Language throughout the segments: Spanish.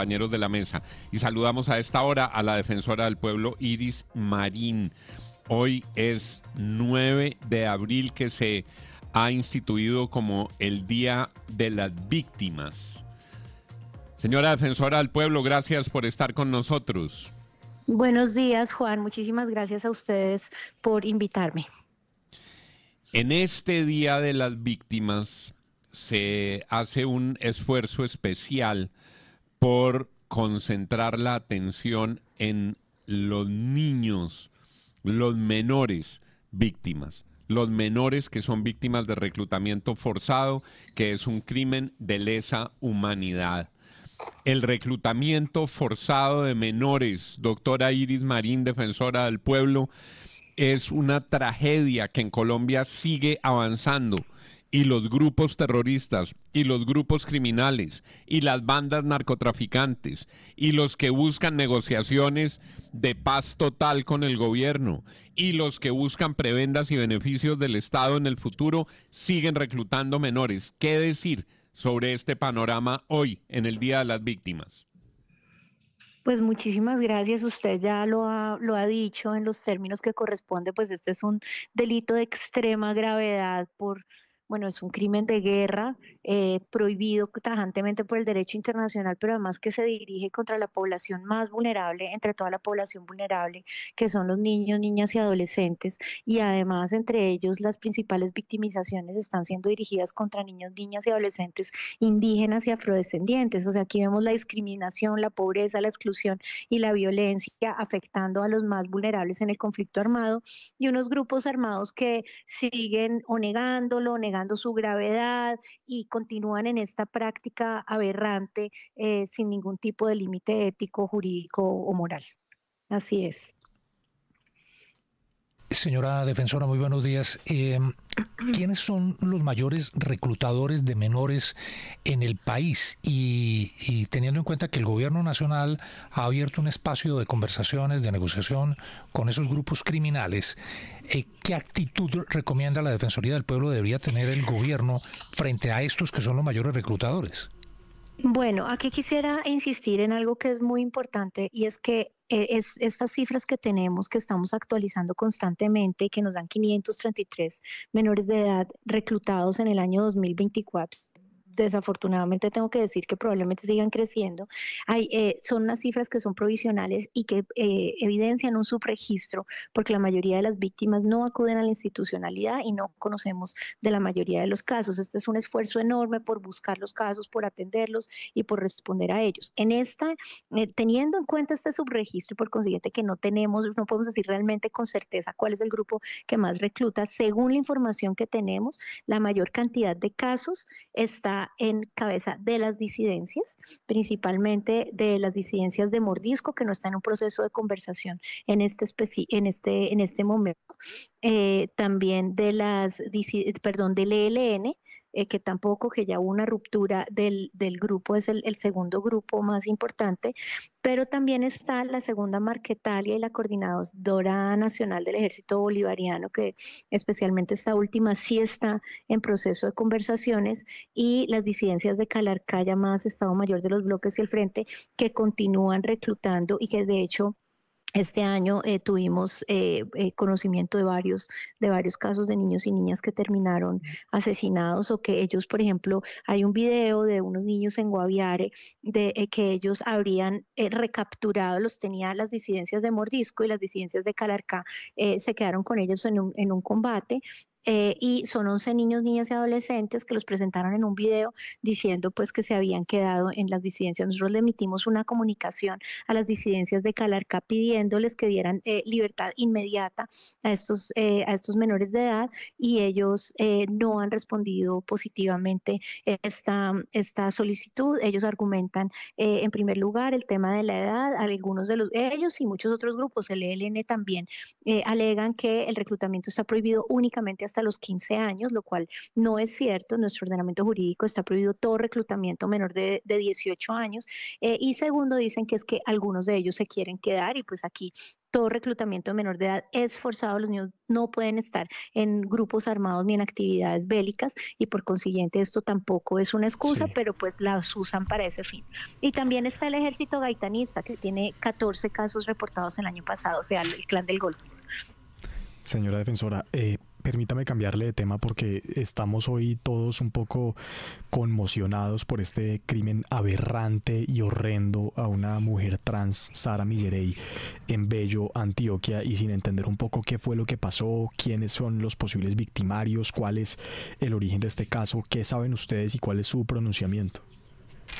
compañeros de la mesa. Y saludamos a esta hora a la defensora del pueblo, Iris Marín. Hoy es 9 de abril que se ha instituido como el Día de las Víctimas. Señora defensora del pueblo, gracias por estar con nosotros. Buenos días, Juan. Muchísimas gracias a ustedes por invitarme. En este Día de las Víctimas se hace un esfuerzo especial por concentrar la atención en los niños, los menores víctimas. Los menores que son víctimas de reclutamiento forzado, que es un crimen de lesa humanidad. El reclutamiento forzado de menores, doctora Iris Marín, defensora del pueblo, es una tragedia que en Colombia sigue avanzando. Y los grupos terroristas, y los grupos criminales, y las bandas narcotraficantes, y los que buscan negociaciones de paz total con el gobierno, y los que buscan prebendas y beneficios del Estado en el futuro, siguen reclutando menores. ¿Qué decir sobre este panorama hoy, en el Día de las Víctimas? Pues muchísimas gracias. Usted ya lo ha dicho en los términos que corresponde, pues este es un delito de extrema gravedad bueno, es un crimen de guerra prohibido tajantemente por el derecho internacional, pero además que se dirige contra la población más vulnerable, entre toda la población vulnerable, que son los niños, niñas y adolescentes, y además entre ellos las principales victimizaciones están siendo dirigidas contra niños, niñas y adolescentes indígenas y afrodescendientes. O sea, aquí vemos la discriminación, la pobreza, la exclusión y la violencia afectando a los más vulnerables en el conflicto armado y unos grupos armados que siguen o negando su gravedad y continúan en esta práctica aberrante sin ningún tipo de límite ético, jurídico o moral. Así es. Señora defensora, muy buenos días. ¿Quiénes son los mayores reclutadores de menores en el país? Y teniendo en cuenta que el gobierno nacional ha abierto un espacio de conversaciones, de negociación con esos grupos criminales, ¿qué actitud recomienda la Defensoría del Pueblo debería tener el gobierno frente a estos que son los mayores reclutadores? Bueno, aquí quisiera insistir en algo que es muy importante y es que estas cifras que tenemos, que estamos actualizando constantemente y que nos dan 533 menores de edad reclutados en el año 2024. Desafortunadamente tengo que decir que probablemente sigan creciendo. Son unas cifras que son provisionales y que evidencian un subregistro porque la mayoría de las víctimas no acuden a la institucionalidad y no conocemos de la mayoría de los casos. Este es un esfuerzo enorme por buscar los casos, por atenderlos y por responder a ellos. Teniendo en cuenta este subregistro y por consiguiente que no podemos decir realmente con certeza cuál es el grupo que más recluta, según la información que tenemos, la mayor cantidad de casos está en cabeza de las disidencias, principalmente de las disidencias de Mordisco, que no está en un proceso de conversación en este momento. También del ELN, que tampoco, que ya hubo una ruptura del grupo, es el segundo grupo más importante, pero también está la segunda Marquetalia y la Coordinadora Nacional del Ejército Bolivariano, que especialmente esta última sí está en proceso de conversaciones, y las disidencias de Calarcá, llamadas Estado Mayor de los Bloques y el Frente, que continúan reclutando y que de hecho este año tuvimos conocimiento de varios casos de niños y niñas que terminaron asesinados o que ellos, por ejemplo, hay un video de unos niños en Guaviare que ellos habrían recapturado, los tenía las disidencias de Mordisco y las disidencias de Calarcá se quedaron con ellos en un combate. Y son 11 niños, niñas y adolescentes que los presentaron en un video diciendo pues que se habían quedado en las disidencias. Nosotros le emitimos una comunicación a las disidencias de Calarcá pidiéndoles que dieran libertad inmediata a estos menores de edad y ellos no han respondido positivamente esta solicitud. Ellos argumentan en primer lugar el tema de la edad, algunos de ellos y muchos otros grupos, el ELN también, alegan que el reclutamiento está prohibido únicamente hasta hasta los 15 años, lo cual no es cierto. En nuestro ordenamiento jurídico está prohibido todo reclutamiento menor de 18 años. Y segundo, dicen que es que algunos de ellos se quieren quedar y pues aquí todo reclutamiento de menor de edad es forzado. Los niños no pueden estar en grupos armados ni en actividades bélicas y por consiguiente esto tampoco es una excusa, Sí. pero pues las usan para ese fin. Y también está el ejército gaitanista que tiene 14 casos reportados el año pasado, o sea, el clan del Golfo. Señora defensora, permítame cambiarle de tema porque estamos hoy todos un poco conmocionados por este crimen aberrante y horrendo a una mujer trans, Sara Millerey, en Bello, Antioquia, y sin entender un poco qué fue lo que pasó, quiénes son los posibles victimarios, cuál es el origen de este caso, qué saben ustedes y cuál es su pronunciamiento.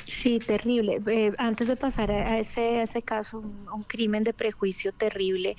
Sí, terrible. Antes de pasar a ese caso, un crimen de prejuicio terrible,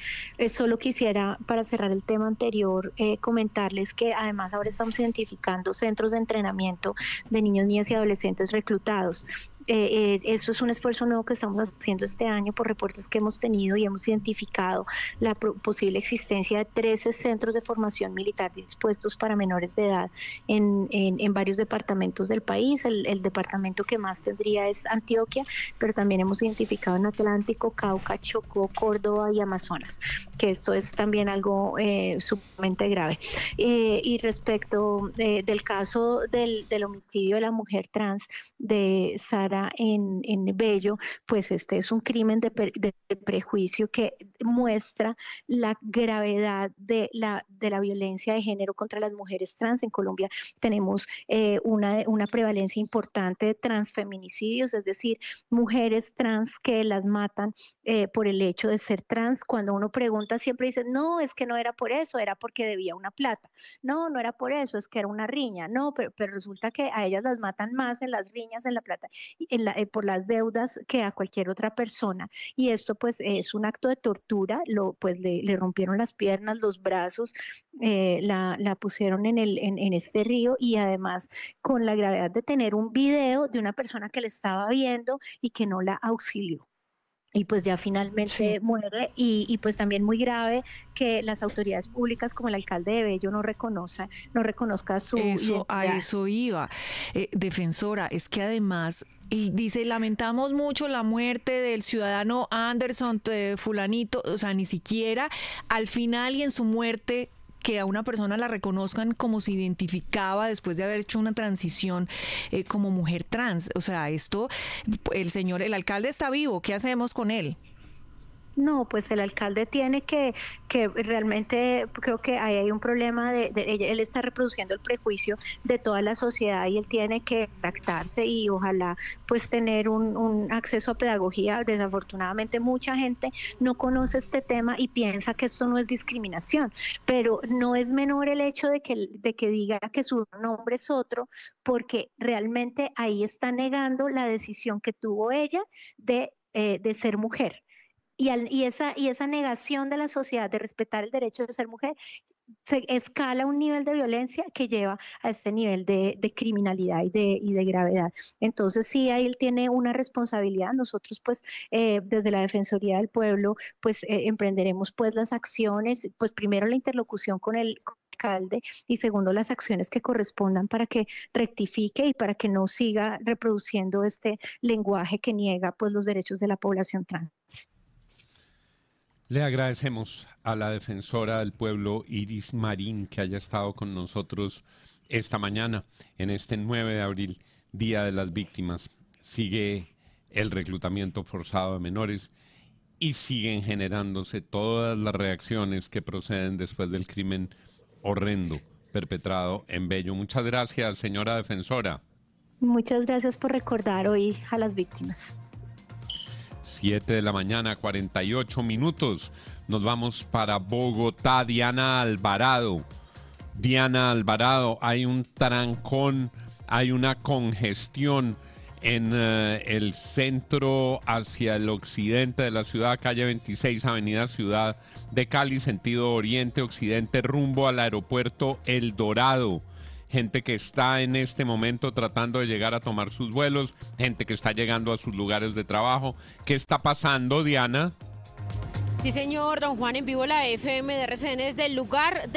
solo quisiera, para cerrar el tema anterior, comentarles que además ahora estamos identificando centros de entrenamiento de niños, niñas y adolescentes reclutados. Eso es un esfuerzo nuevo que estamos haciendo este año por reportes que hemos tenido y hemos identificado la posible existencia de 13 centros de formación militar dispuestos para menores de edad en varios departamentos del país. El departamento que más tendría es Antioquia, pero también hemos identificado en Atlántico, Cauca, Chocó, Córdoba y Amazonas, que esto es también algo sumamente grave. Y respecto del caso del homicidio de la mujer trans de Sara en Bello, pues este es un crimen de prejuicio que muestra la gravedad de la violencia de género contra las mujeres trans. En Colombia tenemos una prevalencia importante de transfeminicidios, es decir, mujeres trans que las matan por el hecho de ser trans. Cuando uno pregunta siempre dicen, no, es que no era por eso, era porque debía una plata. No, no era por eso, es que era una riña. No, pero resulta que a ellas las matan más en las riñas, en la plata, por las deudas que a cualquier otra persona. Y esto pues es un acto de tortura, pues le rompieron las piernas, los brazos, la pusieron en este río y además con la gravedad de tener un video de una persona que le estaba viendo y que no la auxilió. Y pues ya finalmente Sí. muere y pues también muy grave que las autoridades públicas como el alcalde de Bello no reconozca su Eso, a identidad. eso iba. Defensora, es que además, y dice, lamentamos mucho la muerte del ciudadano Anderson, fulanito, o sea, ni siquiera al final y en su muerte que a una persona la reconozcan como se identificaba después de haber hecho una transición como mujer trans. O sea, esto, el alcalde está vivo, ¿qué hacemos con él? No, pues el alcalde tiene que realmente, creo que ahí hay un problema él está reproduciendo el prejuicio de toda la sociedad y él tiene que tractarse y ojalá pues tener un acceso a pedagogía. Desafortunadamente mucha gente no conoce este tema y piensa que esto no es discriminación, pero no es menor el hecho de que diga que su nombre es otro, porque realmente ahí está negando la decisión que tuvo ella de ser mujer. Y esa negación de la sociedad de respetar el derecho de ser mujer se escala a un nivel de violencia que lleva a este nivel de criminalidad y de gravedad. Entonces sí, ahí él tiene una responsabilidad. Nosotros pues desde la Defensoría del Pueblo pues emprenderemos pues las acciones, pues primero la interlocución con el alcalde y segundo las acciones que correspondan para que rectifique y para que no siga reproduciendo este lenguaje que niega pues los derechos de la población trans. Le agradecemos a la defensora del pueblo Iris Marín que haya estado con nosotros esta mañana en este 9 de abril, Día de las Víctimas. Sigue el reclutamiento forzado de menores y siguen generándose todas las reacciones que proceden después del crimen horrendo perpetrado en Bello. Muchas gracias, señora defensora. Muchas gracias por recordar hoy a las víctimas. 7 de la mañana, 48 minutos. Nos vamos para Bogotá. Diana Alvarado. Diana Alvarado, hay un trancón, hay una congestión en el centro hacia el occidente de la ciudad, calle 26, avenida Ciudad de Cali, sentido oriente-occidente, rumbo al aeropuerto El Dorado. Gente que está en este momento tratando de llegar a tomar sus vuelos, gente que está llegando a sus lugares de trabajo. ¿Qué está pasando, Diana? Sí, señor, don Juan, en vivo la FM de RCN desde el lugar de